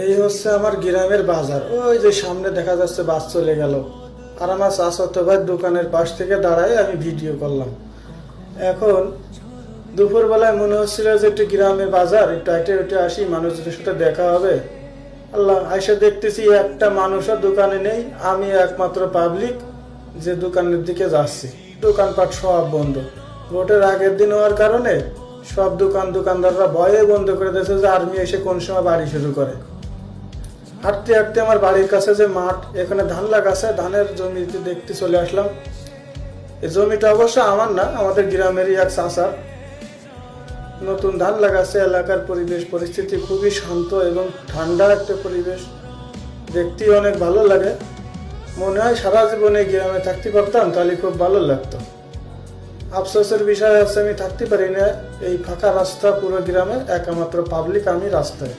এই হচ্ছে আমার গ্রামের বাজার। ওই যে সামনে দেখা যাচ্ছে বাস চলে গেল, আর আমার চাচাতো ভাই দোকানের পাশ থেকে দাঁড়ায় আমি ভিডিও করলাম। এখন দুপুরবেলায় মনে হচ্ছিল যে একটু গ্রামে বাজার, একটু হেঁটে হেঁটে আসি, মানুষদের সাথে দেখা হবে। আল্লাহ, আইসা দেখতেছি একটা মানুষও দোকানে নেই, আমি একমাত্র পাবলিক যে দোকানের দিকে যাচ্ছি। দোকানপাট সব বন্ধ। ভোটের আগের দিন হওয়ার কারণে সব দোকানদাররা ভয়ে বন্ধ করে দিয়েছে যে আর্মি এসে কোন সময় বাড়ি শুরু করে। হাঁটতে হাঁটতে আমার বাড়ির কাছে যে মাঠ, এখানে ধান লাগাছে, ধানের জমিতে দেখতে চলে আসলাম। এই জমিটা অবশ্য আমার না, আমাদের গ্রামেরই এক চাচার। নতুন ধান লাগাচ্ছে। এলাকার পরিবেশ পরিস্থিতি খুবই শান্ত এবং ঠান্ডা একটা পরিবেশ, দেখতে অনেক ভালো লাগে। মনে হয় সারা জীবনে গ্রামে থাকতে পারতাম, তাহলে খুব ভালো লাগতো। আফসোসের বিষয় আছে আমি থাকতে পারি না। এই ফাঁকা রাস্তা, পুরো গ্রামে একমাত্র পাবলিক আমি রাস্তায়।